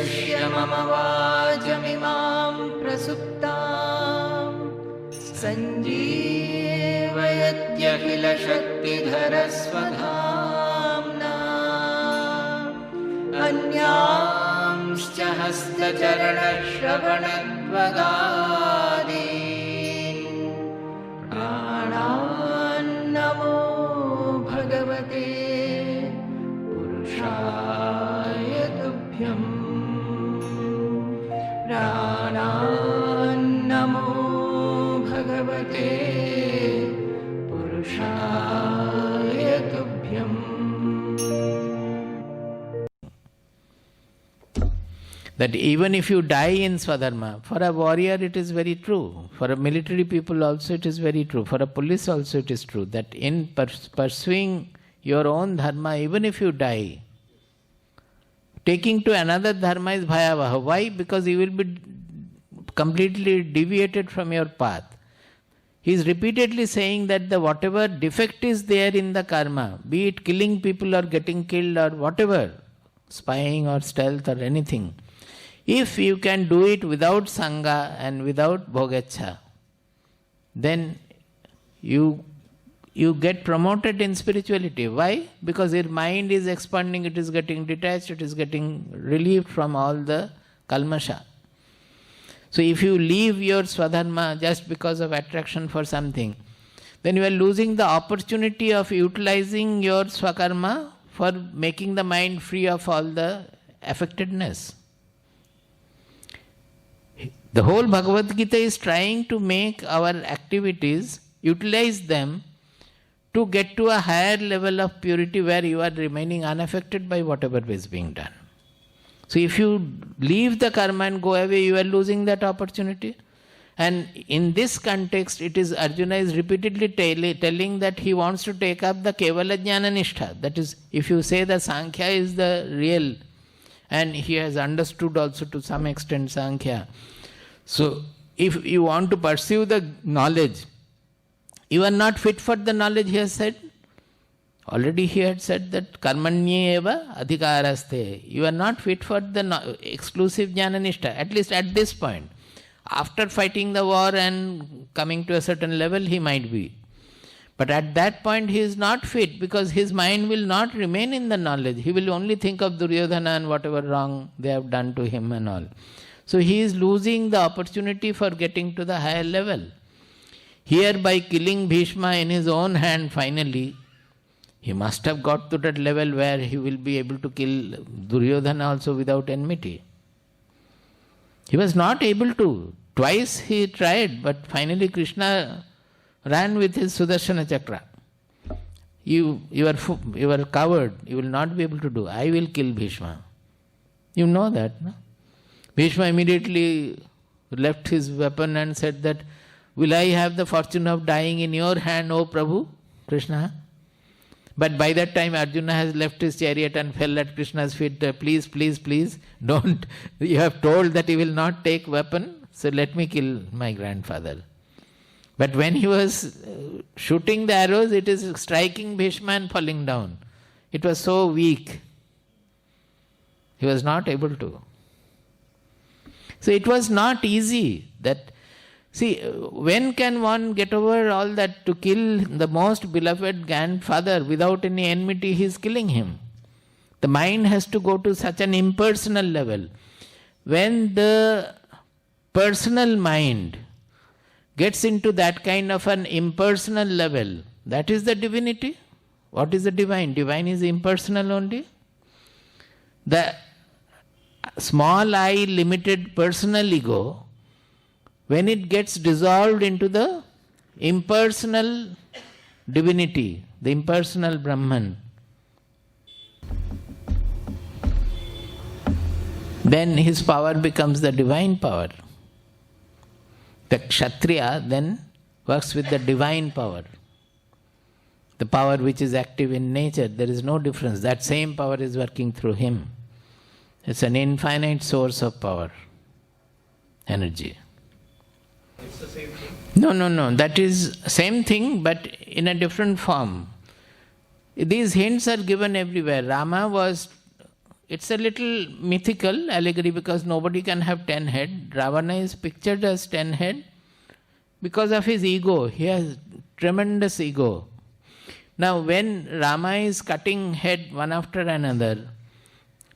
उपवेश्य मम वाचमिमां प्रसुप्तां सञ्जीवयत्यखिलशक्तिधरस्वधाम्ना अन्यांश्च हस्तचरणश्रवणत्वगादीन् प्राणान्नमो भगवते पुरुषाय तुभ्यं प्राणान्नमो भगवते पुरुषाय तुभ्यम्. That even if you die in Swadharma, for a warrior it is very true, for a military people also it is very true, for a police also it is true, that in pursuing your own dharma, even if you die, taking to another dharma is bhayavaha. Why? Because you will be completely deviated from your path. He is repeatedly saying that the whatever defect is there in the karma, be it killing people or getting killed or whatever, spying or stealth or anything, if you can do it without sangha and without bhogecha, then you get promoted in spirituality. Why? Because your mind is expanding, it is getting detached, it is getting relieved from all the kalmasha. So if you leave your swadharma just because of attraction for something, then you are losing the opportunity of utilizing your swakarma for making the mind free of all the affectedness. The whole Bhagavad Gita is trying to make our activities, utilize them to get to a higher level of purity where you are remaining unaffected by whatever is being done. So if you leave the karma and go away, you are losing that opportunity. And in this context, it is Arjuna is repeatedly telling that he wants to take up the Kevala Jnana Nishtha. That is, if you say that Sankhya is the real, and he has understood also to some extent Sankhya. So if you want to pursue the knowledge, you are not fit for the knowledge, he has said. Already he had said that karmanye eva adhikaraste. You are not fit for the exclusive jnana nishtha, at least at this point. After fighting the war and coming to a certain level, he might be. But at that point he is not fit, because his mind will not remain in the knowledge. He will only think of Duryodhana and whatever wrong they have done to him and all. So he is losing the opportunity for getting to the higher level. Here, by killing Bhishma in his own hand finally, he must have got to that level where he will be able to kill Duryodhana also without enmity. He was not able to. Twice he tried, but finally Krishna ran with his Sudarshana Chakra. You are coward, you will not be able to do. I will kill Bhishma. You know that, no? Bhishma immediately left his weapon and said that, will I have the fortune of dying in your hand, O Prabhu, Krishna? But by that time Arjuna has left his chariot and fell at Krishna's feet. Please, please, please, don't. You have told that he will not take weapon, so let me kill my grandfather. But when he was shooting the arrows, it is striking Bhishma and falling down. It was so weak. He was not able to. So it was not easy. That, see, when can one get over all that to kill the most beloved grandfather without any enmity? He is killing him. The mind has to go to such an impersonal level. When the personal mind gets into that kind of an impersonal level, that is the divinity. What is the divine? Divine is impersonal only. The small I, limited personal ego, when it gets dissolved into the impersonal divinity, the impersonal Brahman, then his power becomes the divine power. The Kshatriya then works with the divine power. The power which is active in nature, there is no difference. That same power is working through him. It's an infinite source of power, energy. It's the same thing? No. That is same thing, but in a different form. These hints are given everywhere. Rama was it's a little mythical allegory because nobody can have 10 head. Ravana is pictured as 10 head because of his ego. He has tremendous ego. Now when Rama is cutting head one after another,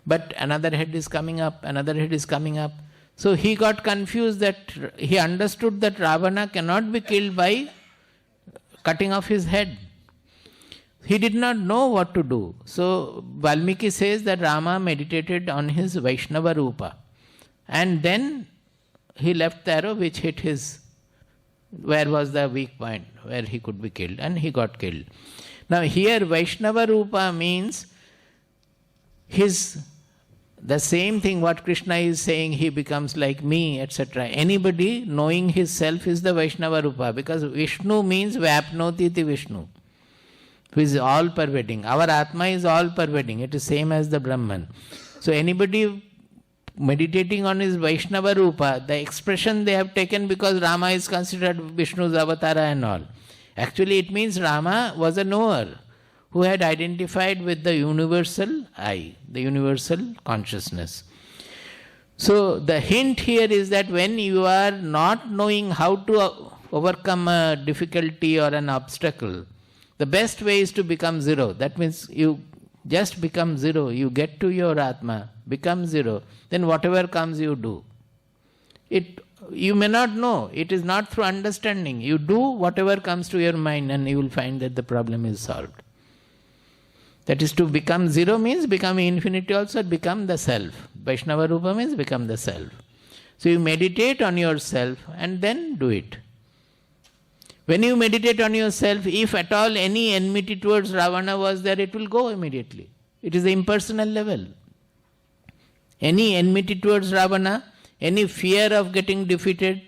but another head is coming up, another head is coming up. So he got confused that he understood that Ravana cannot be killed by cutting off his head. He did not know what to do. So Valmiki says that Rama meditated on his Vaishnava Rupa. And then he left the arrow which hit his, where was the weak point, where he could be killed, and he got killed. Now here Vaishnava Rupa means the same thing what Krishna is saying, he becomes like me, etc. Anybody knowing his self is the Vaishnava Rupa, because Vishnu means Vyapnoti iti Vishnu, who is all pervading. Our Atma is all pervading, it is same as the Brahman. So anybody meditating on his Vaishnava Rupa, the expression they have taken because Rama is considered Vishnu's avatara and all. Actually it means Rama was a knower who had identified with the universal I, the universal consciousness. So the hint here is that when you are not knowing how to overcome a difficulty or an obstacle, the best way is to become zero. That means you just become zero. You get to your Atma, become zero. Then whatever comes you do. You may not know. It is not through understanding. You do whatever comes to your mind and you will find that the problem is solved. That is, to become zero means become infinity also, become the self. Vaishnava Rupa means become the self. So you meditate on yourself and then do it. When you meditate on yourself, if at all any enmity towards Ravana was there, it will go immediately. It is the impersonal level. Any enmity towards Ravana, any fear of getting defeated,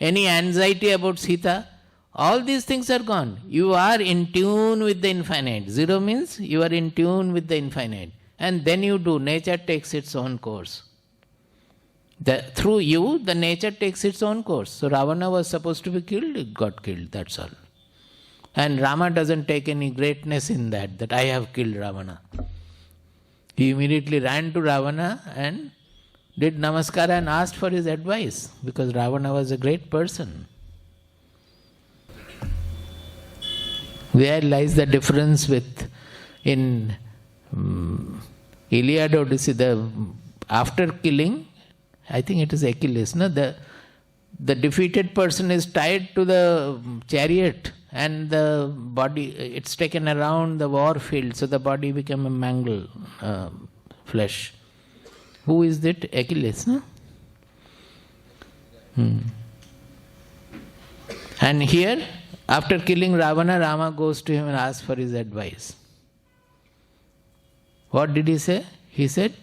any anxiety about Sita, all these things are gone. You are in tune with the infinite. Zero means you are in tune with the infinite. And then you do. Nature takes its own course. Through you, the nature takes its own course. So Ravana was supposed to be killed, it got killed, that's all. And Rama doesn't take any greatness in that I have killed Ravana. He immediately ran to Ravana and did namaskara and asked for his advice, because Ravana was a great person. Where lies the difference in Iliad Odyssey, after killing, I think it is Achilles, no? The defeated person is tied to the chariot and the body, it's taken around the war field, so the body became a mangled flesh. Who is that? Achilles, no? And here, after killing Ravana, Rama goes to him and asks for his advice. What did he say? He said,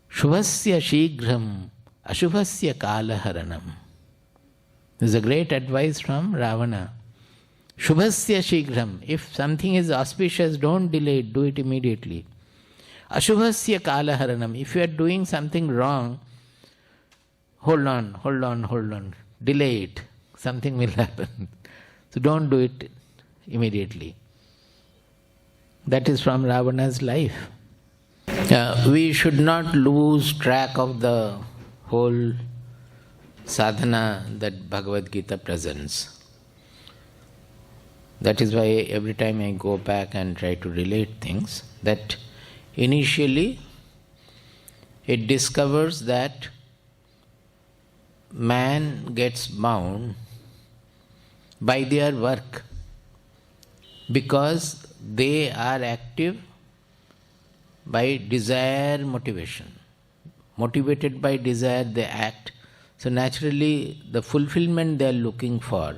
Shubhasya Shighram Ashubhasya Kalaharanam. This is a great advice from Ravana. Shubhasya Shighram. If something is auspicious, don't delay it, do it immediately. Ashubhasya Kalaharanam. If you are doing something wrong, hold on. Delay it. Something will happen. So don't do it immediately. That is from Ravana's life. We should not lose track of the whole sadhana that Bhagavad Gita presents. That is why every time I go back and try to relate things, that initially it discovers that man gets bound by their work because they are active by desire motivation. Motivated by desire they act. So naturally the fulfillment they are looking for.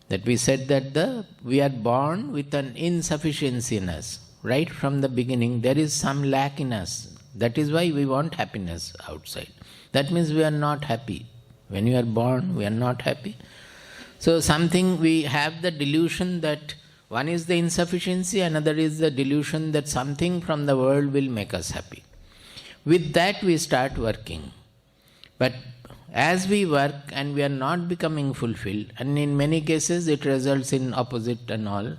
That we said that we are born with an insufficiency in us. Right from the beginning there is some lack in us. That is why we want happiness outside. That means we are not happy. When you are born, we are not happy. So something, we have the delusion that one is the insufficiency, another is the delusion that something from the world will make us happy. With that we start working. But as we work and we are not becoming fulfilled, and in many cases it results in opposite and all,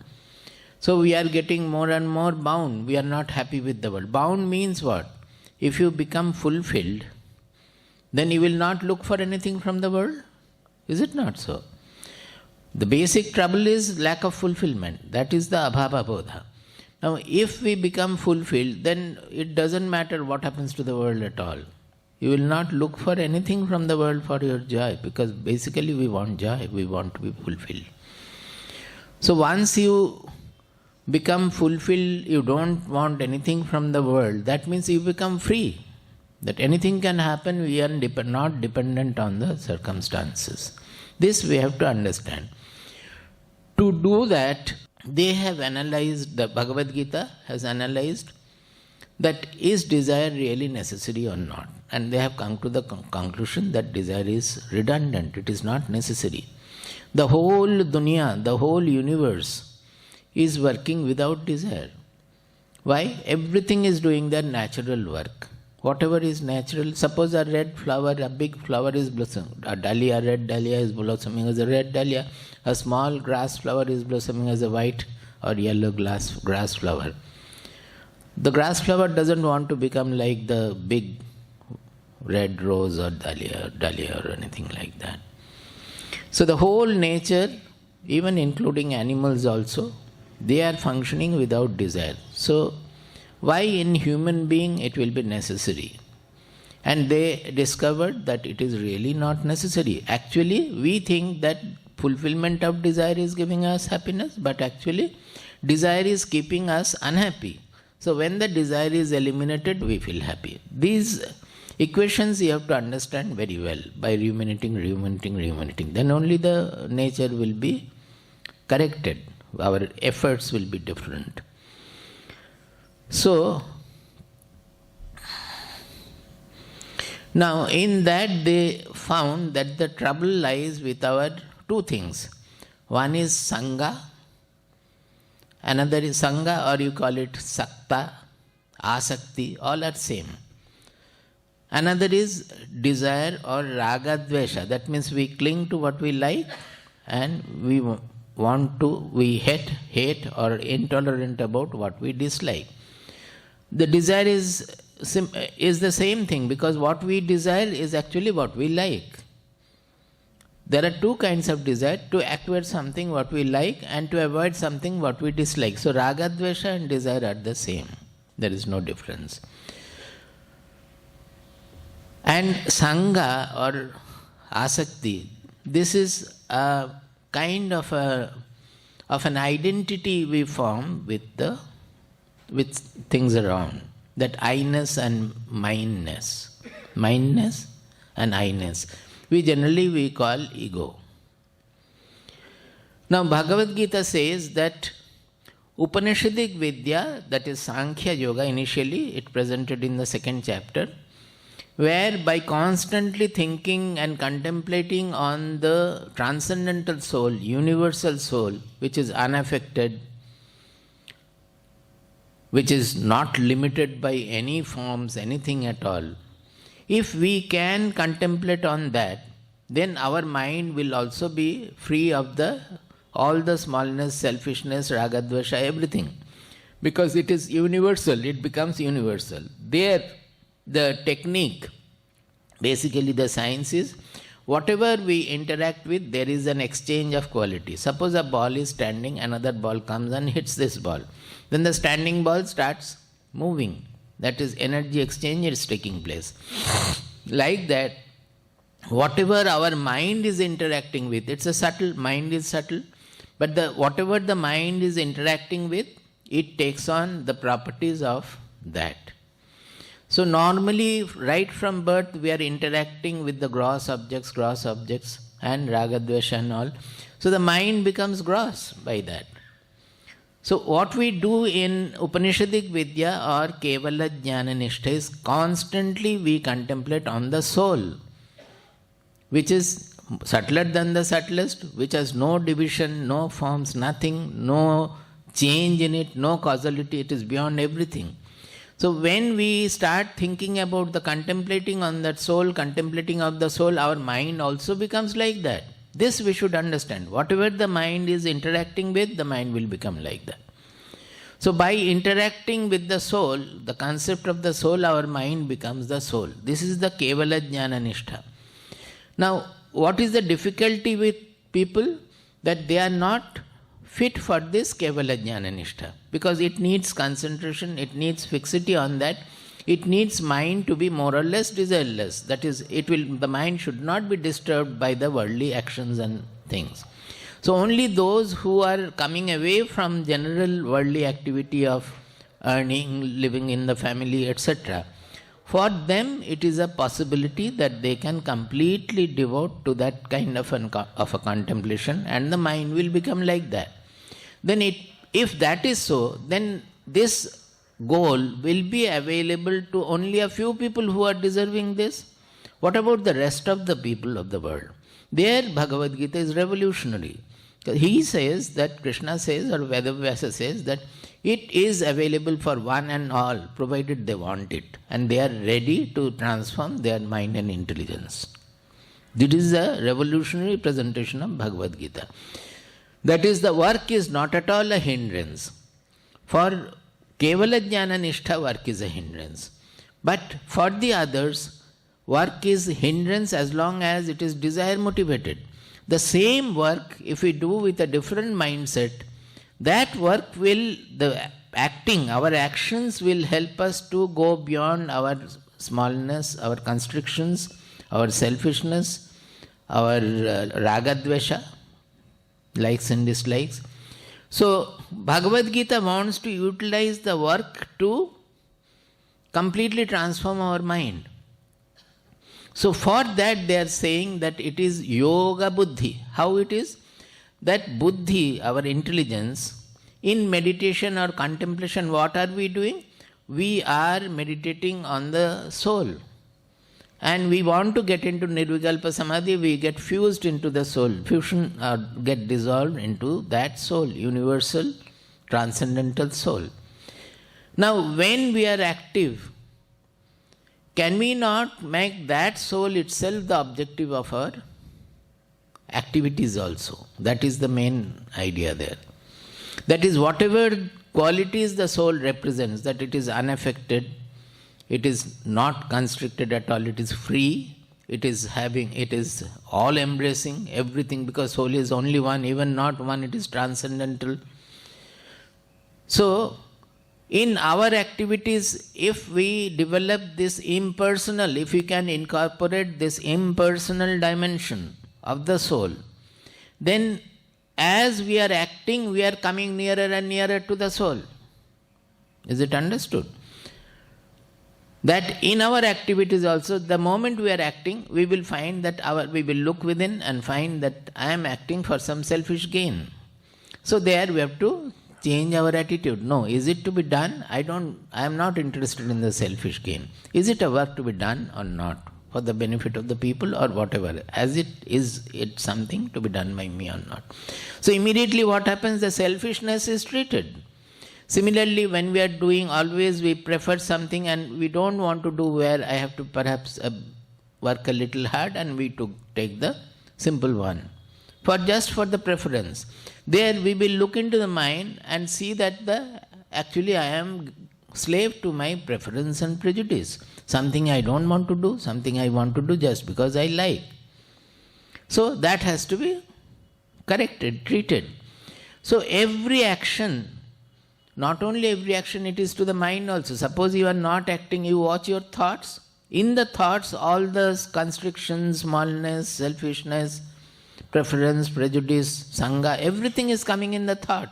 so we are getting more and more bound. We are not happy with the world. Bound means what? if you become fulfilled, then you will not look for anything from the world. Is it not so? The basic trouble is lack of fulfillment. That is the abhava bodha. Now, if we become fulfilled, then it doesn't matter what happens to the world at all. You will not look for anything from the world for your joy, because basically we want joy, we want to be fulfilled. So once you become fulfilled, you don't want anything from the world, that means you become free. That anything can happen, we are not dependent on the circumstances. This we have to understand. To do that, they have analyzed, the Bhagavad Gita has analyzed that is desire really necessary or not. And they have come to the conclusion that desire is redundant, it is not necessary. The whole dunya, the whole universe is working without desire. Why? Everything is doing their natural work. Whatever is natural, suppose a red flower, a big flower is blossoming, a dahlia, red dahlia is blossoming as a red dahlia, a small grass flower is blossoming as a white or yellow grass flower. The grass flower doesn't want to become like the big red rose or dahlia or anything like that. So the whole nature, even including animals also, they are functioning without desire. So why in human being it will be necessary? And they discovered that it is really not necessary. Actually, we think that fulfillment of desire is giving us happiness, but actually desire is keeping us unhappy. So when the desire is eliminated, we feel happy. These equations you have to understand very well by ruminating. Then only the nature will be corrected. Our efforts will be different. So, now in that they found that the trouble lies with our two things. One is Sangha, another is Sangha, or you call it Sakta, Asakti, all are same. Another is desire or Raga Dvesha. That means we cling to what we like and we hate or intolerant about what we dislike. The desire is the same thing, because what we desire is actually what we like. There are two kinds of desire: to acquire something what we like and to avoid something what we dislike. So Raga Dvesha and desire are the same. There is no difference. And Sangha or Asakti, this is a kind of an identity we form with things around. That I-ness and mine-ness. Mine-ness and I-ness. We call ego. Now Bhagavad Gita says that Upanishadic Vidya, that is Sankhya Yoga, initially it presented in the 2nd chapter, where by constantly thinking and contemplating on the transcendental soul, universal soul, which is unaffected, which is not limited by any forms, anything at all, if we can contemplate on that, then our mind will also be free of all the smallness, selfishness, raga, dvesha, everything. Because it is universal, it becomes universal. There, the technique, basically the science is, whatever we interact with, there is an exchange of quality. Suppose a ball is standing, another ball comes and hits this ball. Then the standing ball starts moving. That is, energy exchange is taking place. Like that, whatever our mind is interacting with, it's a subtle, mind is subtle, but whatever the mind is interacting with, it takes on the properties of that. So normally, right from birth, we are interacting with the gross objects and raga, dvesha and all. So the mind becomes gross by that. So what we do in Upanishadic Vidya or Kevala Jnana Nishtha is constantly we contemplate on the soul, which is subtler than the subtlest, which has no division, no forms, nothing, no change in it, no causality, it is beyond everything. So when we start thinking about the contemplating on that soul, contemplating of the soul, our mind also becomes like that. This we should understand. Whatever the mind is interacting with, the mind will become like that. So by interacting with the soul, the concept of the soul, our mind becomes the soul. This is the Kevala Jnana Nishtha. Now, what is the difficulty with people? That they are not fit for this Kevala Jnana Nishtha, because it needs concentration, it needs fixity on that, it needs mind to be more or less desireless. That is, the mind should not be disturbed by the worldly actions and things. So only those who are coming away from general worldly activity of earning, living in the family, etc., for them it is a possibility that they can completely devote to that kind of a contemplation, and the mind will become like that. Then if that is so, then this goal will be available to only a few people who are deserving this. What about the rest of the people of the world? There Bhagavad Gita is revolutionary. He says that, Krishna says, or Vedavyasa says that it is available for one and all, provided they want it, and they are ready to transform their mind and intelligence. This is a revolutionary presentation of Bhagavad Gita. That is, the work is not at all a hindrance. For Kevala Jnana Nishtha, work is a hindrance. But for the others, work is hindrance as long as it is desire motivated. The same work, if we do with a different mindset, that work will, our actions will help us to go beyond our smallness, our constrictions, our selfishness, our ragadvesha, likes and dislikes. So, Bhagavad Gita wants to utilize the work to completely transform our mind. So, for that they are saying that it is yoga buddhi. How it is? That buddhi, our intelligence, in meditation or contemplation, what are we doing? We are meditating on the soul. And we want to get into Nirvikalpa Samadhi, we get fused into the soul, fusion or get dissolved into that soul, universal, transcendental soul. Now, when we are active, can we not make that soul itself the objective of our activities also? That is the main idea there. That is, whatever qualities the soul represents, that it is unaffected, it is not constricted at all, it is free, it is all embracing everything, because soul is only one, even not one, it is transcendental. So, in our activities, if we develop this impersonal, if we can incorporate this impersonal dimension of the soul, then as we are acting, we are coming nearer and nearer to the soul. Is it understood? That in our activities also, the moment we are acting, we will find that we will look within and find that I am acting for some selfish gain. So there we have to change our attitude. No, is it to be done? I am not interested in the selfish gain. Is it a work to be done or not? For the benefit of the people or whatever. As it's something to be done by me or not. So immediately what happens? The selfishness is treated. Similarly, when we are doing, always we prefer something and we don't want to do where I have to perhaps work a little hard, and we take the simple one. Just for the preference. There we will look into the mind and see that actually I am slave to my preference and prejudice. Something I don't want to do, something I want to do just because I like. So that has to be corrected, treated. So every action, not only every action, it is to the mind also. Suppose you are not acting, you watch your thoughts. In the thoughts, all the constrictions, smallness, selfishness, preference, prejudice, sangha, everything is coming in the thought.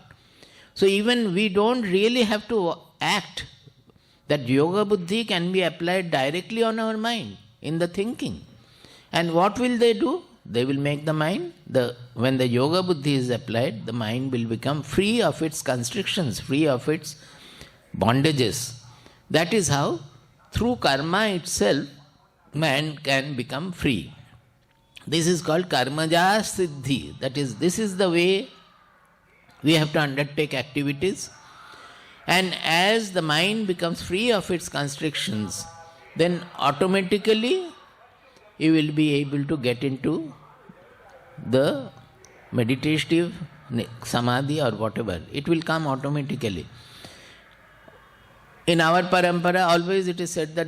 So even we don't really have to act. That yoga buddhi can be applied directly on our mind, in the thinking. And what will they do? They will make the mind, when the yoga buddhi is applied, the mind will become free of its constrictions, free of its bondages. That is how, through karma itself, man can become free. This is called karmaja siddhi. That is, this is the way we have to undertake activities. And as the mind becomes free of its constrictions, then automatically you will be able to get into the meditative samadhi or whatever. It will come automatically. In our parampara, always it is said that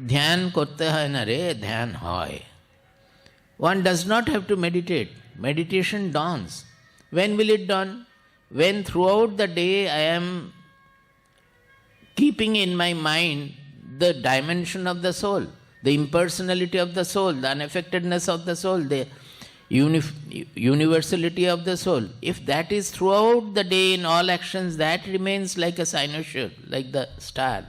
dhyan korte hai na re, dhyan hoy. One does not have to meditate. Meditation dawns. When will it dawn? When throughout the day I am keeping in my mind the dimension of the soul, the impersonality of the soul, the unaffectedness of the soul, the universality of the soul. If that is throughout the day in all actions, that remains like a cynosure, like the star.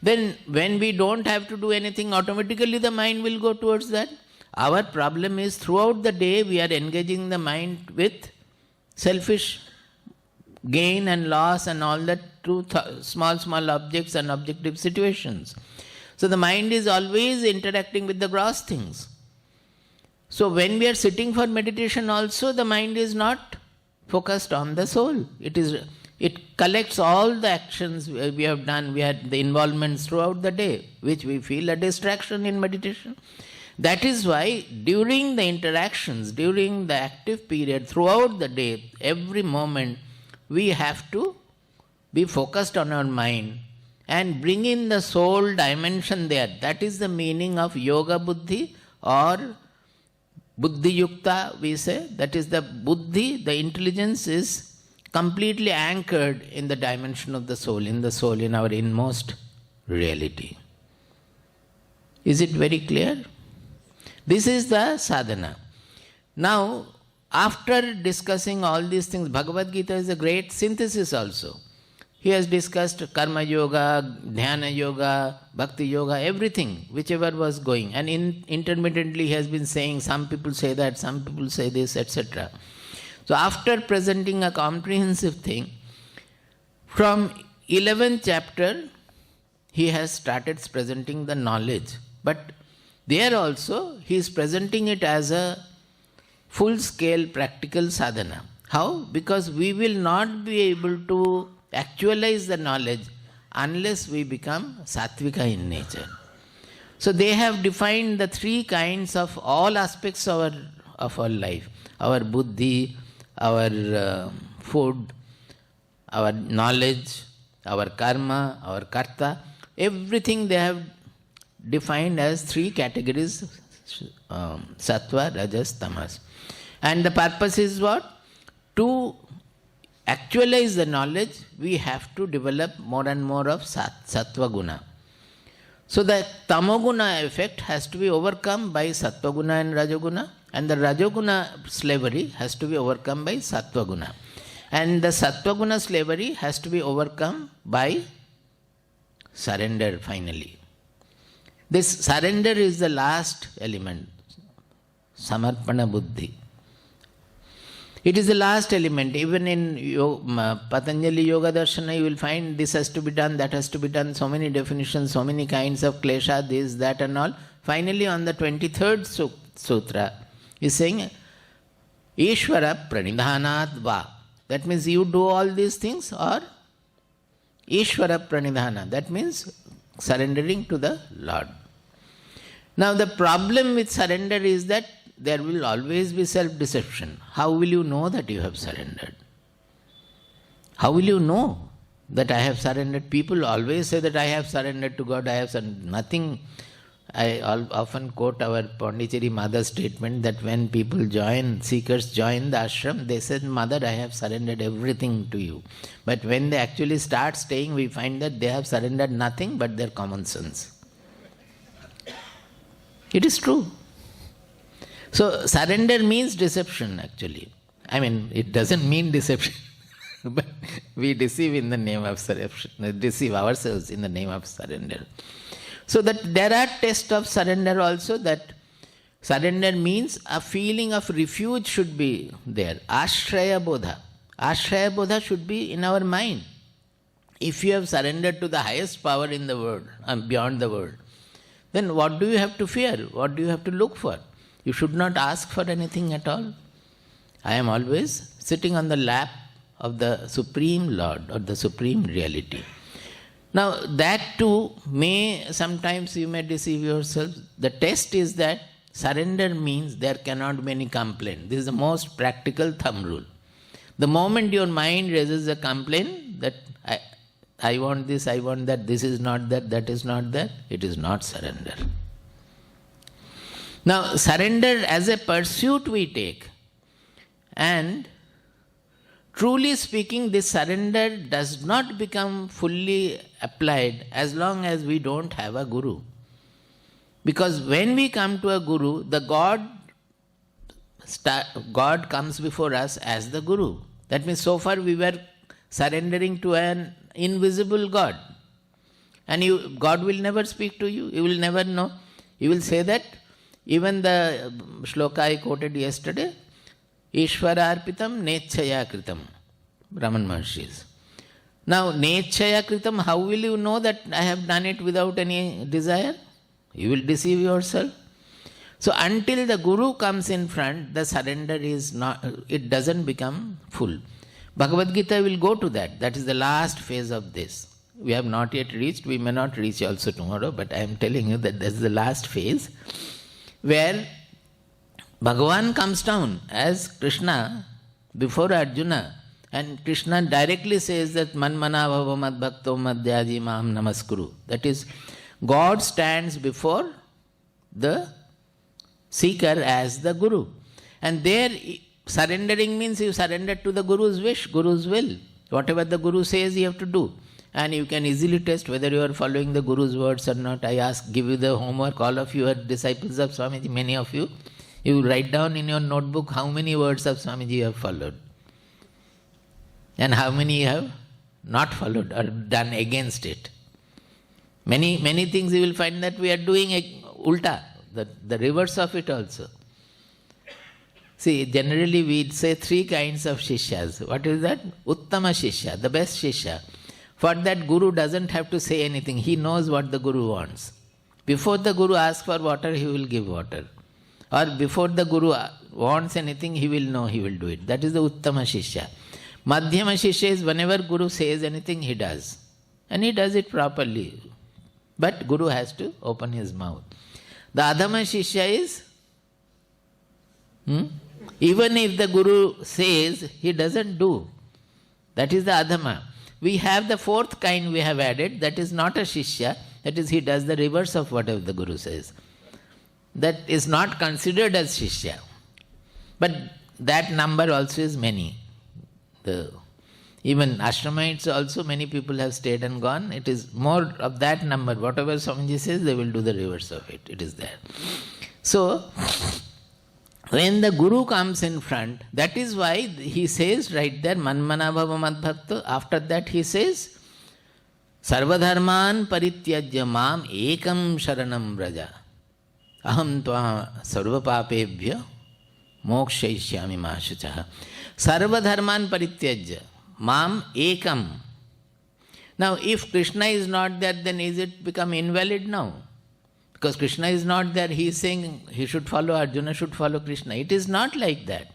Then when we don't have to do anything, automatically the mind will go towards that. Our problem is throughout the day we are engaging the mind with selfish gain and loss and all that through small objects and objective situations. So the mind is always interacting with the gross things. So when we are sitting for meditation also, the mind is not focused on the soul. It collects all the actions we have done, we had the involvements throughout the day, which we feel a distraction in meditation. That is why during the interactions, during the active period, throughout the day, every moment, we have to be focused on our mind and bring in the soul dimension there. That is the meaning of yoga buddhi or buddhi yukta, we say. That is the buddhi, the intelligence is completely anchored in the dimension of the soul, in our inmost reality. Is it very clear? This is the sadhana. Now, after discussing all these things, Bhagavad Gita is a great synthesis also. He has discussed karma yoga, dhyana yoga, bhakti yoga, everything, whichever was going. And intermittently he has been saying, some people say that, some people say this, etc. So after presenting a comprehensive thing, from 11th chapter, he has started presenting the knowledge. But there also, he is presenting it as a full-scale practical sadhana. How? Because we will not be able to actualize the knowledge unless we become sattvika in nature. So they have defined the three kinds of all aspects of our life. Our buddhi, our food, our knowledge, our karma, our karta. Everything they have defined as three categories, sattva, rajas, tamas. And the purpose is what? To actualize the knowledge, we have to develop more and more of sattva guna. So the tamoguna effect has to be overcome by sattva guna and rajoguna, and the rajoguna slavery has to be overcome by sattva guna. And the sattva guna slavery has to be overcome by surrender finally. This surrender is the last element, samarpana buddhi. It is the last element. Even in Patanjali Yoga Darshana, you will find this has to be done, that has to be done, so many definitions, so many kinds of klesha, this, that and all. Finally, on the 23rd sutra, he is saying, Ishvara pranidhanat va. That means you do all these things, or Ishvara pranidhana. That means surrendering to the Lord. Now the problem with surrender is that there will always be self-deception. How will you know that you have surrendered? How will you know that I have surrendered? People always say that I have surrendered to God, I have surrendered. Nothing. I often quote our Pondicherry mother's statement that when people seekers join the ashram, they said, Mother, I have surrendered everything to you. But when they actually start staying, we find that they have surrendered nothing but their common sense. It is true. So surrender means deception actually. I mean, it doesn't mean deception, but we deceive in the name of surrender, deceive ourselves in the name of surrender. So that there are tests of surrender also, that surrender means a feeling of refuge should be there. Ashraya bodha. Ashraya bodha should be in our mind. If you have surrendered to the highest power in the world and beyond the world, then what do you have to fear? What do you have to look for? You should not ask for anything at all. I am always sitting on the lap of the Supreme Lord or the Supreme Reality. Now that too sometimes you may deceive yourself. The test is that surrender means there cannot be any complaint. This is the most practical thumb rule. The moment your mind raises a complaint that I want this, I want that, this is not that, that is not that, it is not surrender. Now, surrender as a pursuit we take, and truly speaking, this surrender does not become fully applied as long as we don't have a guru. Because when we come to a guru, the God comes before us as the guru. That means so far we were surrendering to an invisible God. And God will never speak to you. You will never know. You will say that. Even the shloka I quoted yesterday, Ishwararpitam Nechaya Kritam, Raman Maharshi's. Now, Nechaya Kritam, how will you know that I have done it without any desire? You will deceive yourself. So, until the Guru comes in front, the surrender is not, it doesn't become full. Bhagavad Gita will go to that. That is the last phase of this. We have not yet reached, we may not reach also tomorrow, but I am telling you that this is the last phase where Bhagavan comes down as Krishna before Arjuna, and Krishna directly says that Manmana bhava mad bhakto madhyaji maham namaskuru. That is, God stands before the seeker as the Guru. And there, surrendering means you surrender to the Guru's wish, Guru's will. Whatever the Guru says, you have to do. And you can easily test whether you are following the Guru's words or not. I give you the homework. All of you are disciples of Swamiji, many of you. You write down in your notebook how many words of Swamiji you have followed. And how many you have not followed or done against it. Many things you will find that we are doing ulta, the reverse of it also. See, generally we say three kinds of shishyas. What is that? Uttama shishya, the best shishya. For that, Guru doesn't have to say anything. He knows what the Guru wants. Before the Guru asks for water, he will give water. Or before the Guru wants anything, he will know, he will do it. That is the Uttama Shishya. Madhyama Shishya is whenever Guru says anything, he does. And he does it properly. But Guru has to open his mouth. The Adhama Shishya is, even if the Guru says, he doesn't do. That is the Adhama. We have the fourth kind we have added, that is not a Shishya, that is he does the reverse of whatever the Guru says. That is not considered as Shishya. But that number also is many. Even ashramites also, many people have stayed and gone. It is more of that number. Whatever Swamiji says, they will do the reverse of it. It is there. So, when the Guru comes in front, that is why he says right there, Manmana bhava madbhakto. After that he says, Sarvadharman parityajya mam ekam sharanam vraja. Aham tva sarvapapebhya mokshayishyami mashuchaha. Sarvadharman parityajya mam ekam. Now, if Krishna is not there, then is it become invalid now? Because Krishna is not there, he is saying he should follow, Arjuna should follow Krishna. It is not like that.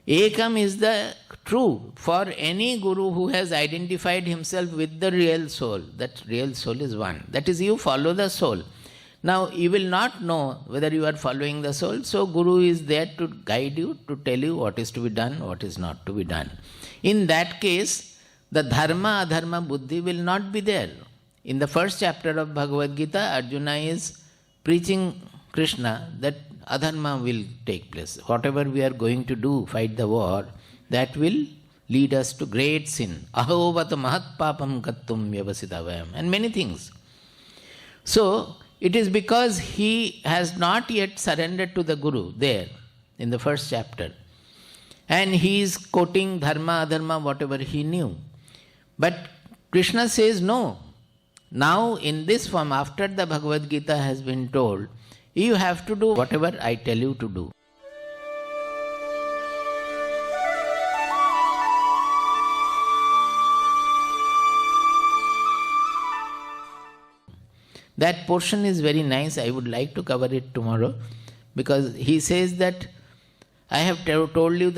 Ekam is the true for any Guru who has identified himself with the real soul. That real soul is one. That is, you follow the soul. Now, you will not know whether you are following the soul, so Guru is there to guide you, to tell you what is to be done, what is not to be done. In that case, the dharma, adharma, buddhi will not be there. In the first chapter of Bhagavad Gita, Arjuna is preaching Krishna that adharma will take place. Whatever we are going to do, fight the war, that will lead us to great sin. Ahovata mahat papam kattum vyavasitavayam. And many things. So, it is because he has not yet surrendered to the Guru there in the first chapter. And he is quoting dharma, adharma, whatever he knew. But Krishna says no. Now, in this form, after the Bhagavad Gita has been told, you have to do whatever I tell you to do. That portion is very nice. I would like to cover it tomorrow, because he says that I have told you